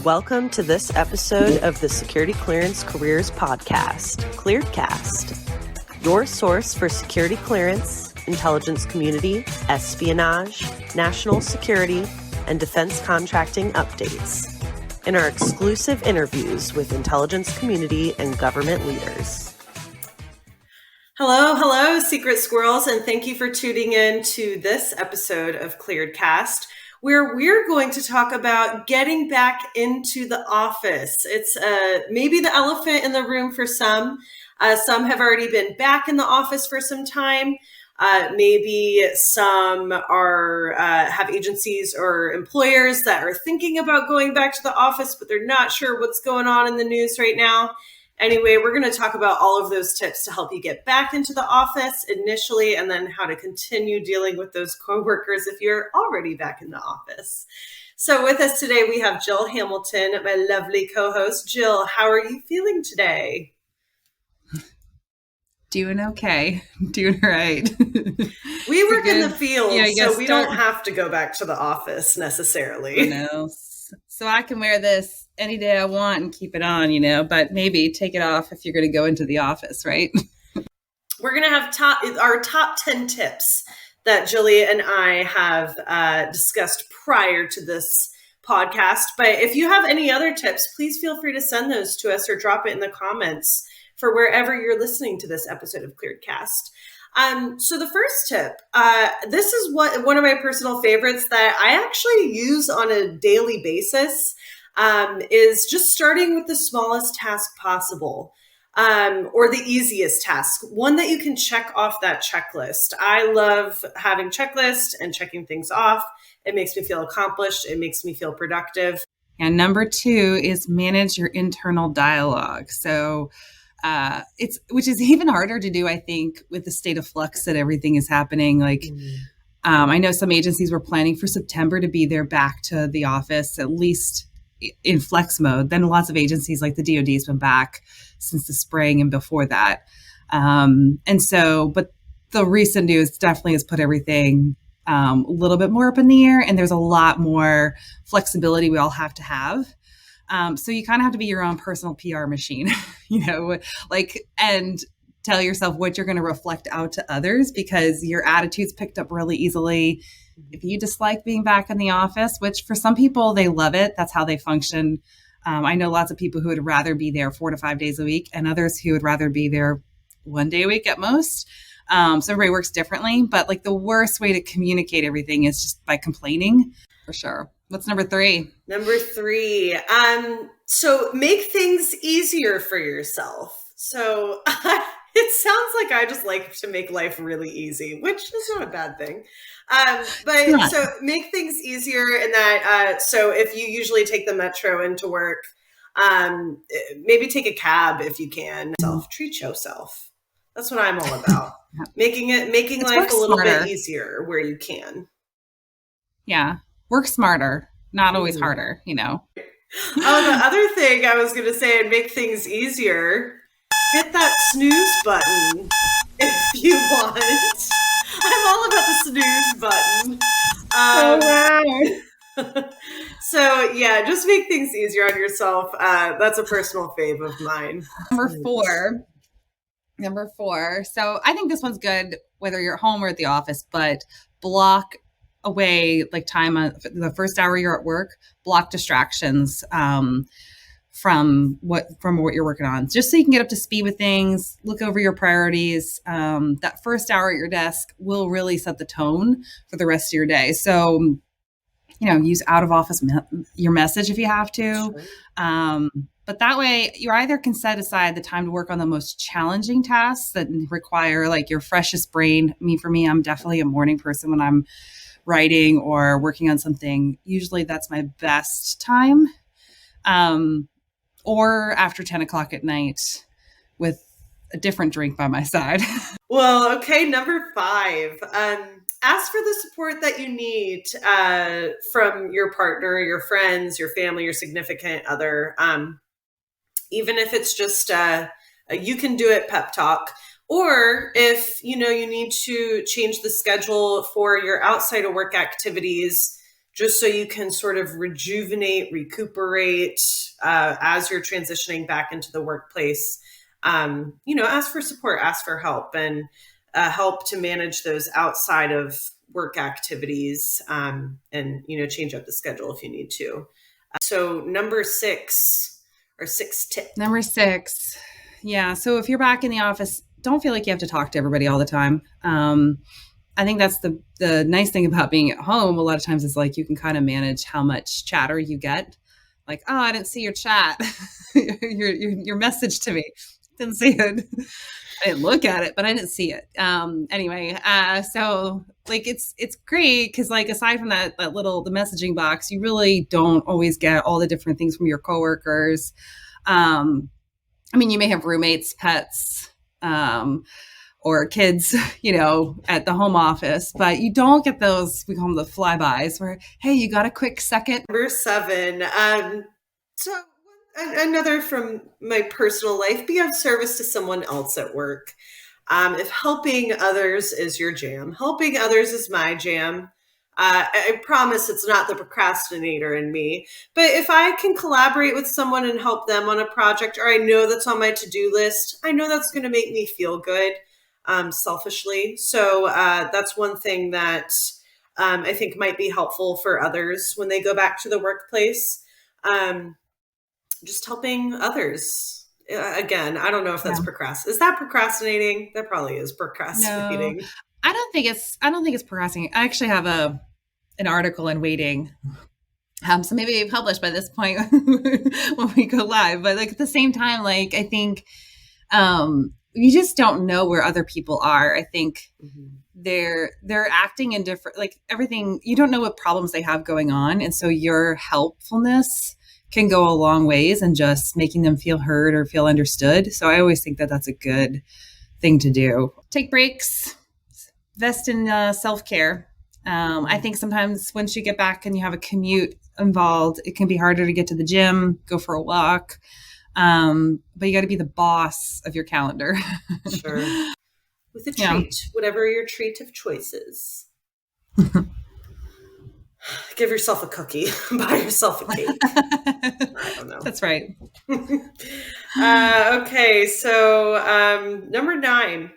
Welcome to this episode of the Security Clearance Careers Podcast, ClearedCast, your source for security clearance, intelligence community, espionage, national security, and defense contracting updates, and our exclusive interviews with intelligence community and government leaders. Hello, Secret Squirrels, and thank you for tuning in to this episode of ClearedCast, where we're going to talk about getting back into the office. It's maybe the elephant in the room for some. Some have already been back in the office for some time. Maybe some are have agencies or employers that are thinking about going back to the office, but they're not sure what's going on in the news right now. Anyway, we're going to talk about all of those tips to help you get back into the office initially, and then how to continue dealing with those coworkers if you're already back in the office. So with us today, we have Jill Hamilton, my lovely co-host. Jill, how are you feeling today? Doing okay. Doing all right. We work in the field, so we don't have to go back to the office necessarily. So I can wear this any day I want and keep it on, but maybe take it off if you're going to go into the office, right? We're going to have our top 10 tips that Jilly and I have discussed prior to this podcast. But if you have any other tips, please feel free to send those to us or drop it in the comments for wherever you're listening to this episode of ClearedCast. So the first tip, this is one of my personal favorites that I actually use on a daily basis, is just starting with the smallest task possible, or the easiest task, one that you can check off that checklist. I love having checklists and checking things off. It makes me feel accomplished. It makes me feel productive. And number 2 is manage your internal dialogue. So which is even harder to do, I think, with the state of flux that everything is happening. I know some agencies were planning for September to be there back to the office, at least in flex mode. Then lots of agencies like the DoD has been back since the spring and before that. But the recent news definitely has put everything a little bit more up in the air, and there's a lot more flexibility we all have to have. So you kind of have to be your own personal PR machine, and tell yourself what you're going to reflect out to others, because your attitude's picked up really easily. If you dislike being back in the office, which for some people, they love it. That's how they function. I know lots of people who would rather be there 4 to 5 days a week, and others who would rather be there 1 day a week at most. So everybody works differently, but the worst way to communicate everything is just by complaining, for sure. What's number 3? Number 3. So make things easier for yourself. So it sounds like I just like to make life really easy, which is not a bad thing. So make things easier in that. So if you usually take the metro into work, maybe take a cab if you can. Treat yourself. That's what I'm all about. Making life a little bit easier where you can. Yeah. Work smarter, not always harder, Oh, the other thing I was going to say, and make things easier, hit that snooze button if you want. I'm all about the snooze button. Wow. So yeah, just make things easier on yourself. That's a personal fave of mine. Number 4. So I think this one's good, whether you're at home or at the office, but block away time on the first hour you're at work, block distractions from what you're working on, just so you can get up to speed with things, look over your priorities. That first hour at your desk will really set the tone for the rest of your day. So, use out of office your message if you have to. Sure. But that way you either can set aside the time to work on the most challenging tasks that require your freshest brain. For me, I'm definitely a morning person when I'm writing or working on something. Usually that's my best time. Or after 10 o'clock at night with a different drink by my side. Well, okay. Number 5, ask for the support that you need from your partner, your friends, your family, your significant other. Even if it's just a you can do it pep talk. Or if, you need to change the schedule for your outside of work activities just so you can sort of recuperate as you're transitioning back into the workplace. Ask for support, ask for help, and help to manage those outside of work activities, and change up the schedule if you need to. So number 6, or 6 tip. Number 6. Yeah. So if you're back in the office, don't feel like you have to talk to everybody all the time. I think that's the nice thing about being at home. A lot of times is like you can kind of manage how much chatter you get. Like, oh, I didn't see your chat, your message to me. Didn't see it. I didn't look at it, but I didn't see it. Anyway, so like it's great because like aside from that the messaging box, you really don't always get all the different things from your coworkers. I mean, you may have roommates, pets, or kids, at the home office, but you don't get those, we call them the flybys where, hey, you got a quick second? Number 7. So another from my personal life, be of service to someone else at work. If helping others is your jam, helping others is my jam. I promise it's not the procrastinator in me, but if I can collaborate with someone and help them on a project, or I know that's on my to-do list, I know that's going to make me feel good, selfishly. So that's one thing that I think might be helpful for others when they go back to the workplace. Just helping others. Again, I don't know if that's Is that procrastinating? That probably is procrastinating. No, I don't think it's procrastinating. I actually have an article in waiting. So maybe it'll be published by this point when we go live. But like at the same time, like I think you just don't know where other people are. I think they're acting in different, like everything. You don't know what problems they have going on, and so your helpfulness can go a long ways in just making them feel heard or feel understood. So I always think that that's a good thing to do. Take breaks, invest in self-care. I think sometimes once you get back and you have a commute involved, it can be harder to get to the gym, go for a walk. But you got to be the boss of your calendar. Sure. With a treat, whatever your treat of choice is. Give yourself a cookie. Buy yourself a cake. I don't know. That's right. Okay, so number 9.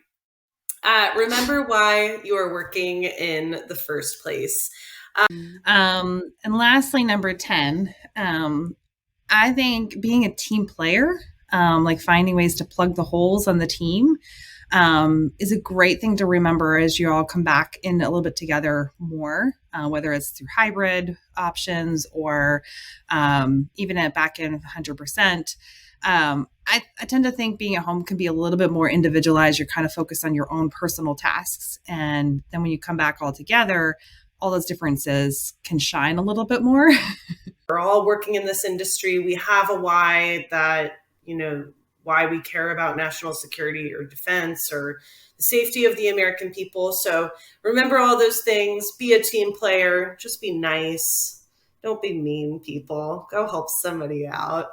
Remember why you are working in the first place. And lastly, number 10, I think being a team player, like finding ways to plug the holes on the team, is a great thing to remember as you all come back in a little bit together more, whether it's through hybrid options or even at back in 100%. I tend to think being at home can be a little bit more individualized. You're kind of focused on your own personal tasks. And then when you come back all together, all those differences can shine a little bit more. We're all working in this industry. We have a why that, why we care about national security or defense or the safety of the American people. So remember all those things. Be a team player. Just be nice. Don't be mean, people. Go help somebody out.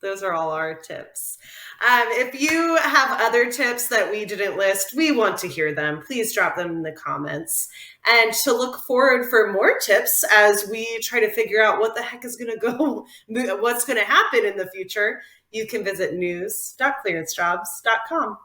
Those are all our tips. If you have other tips that we didn't list, we want to hear them. Please drop them in the comments. And to look forward for more tips as we try to figure out what the heck is going to go, what's going to happen in the future, you can visit news.clearancejobs.com.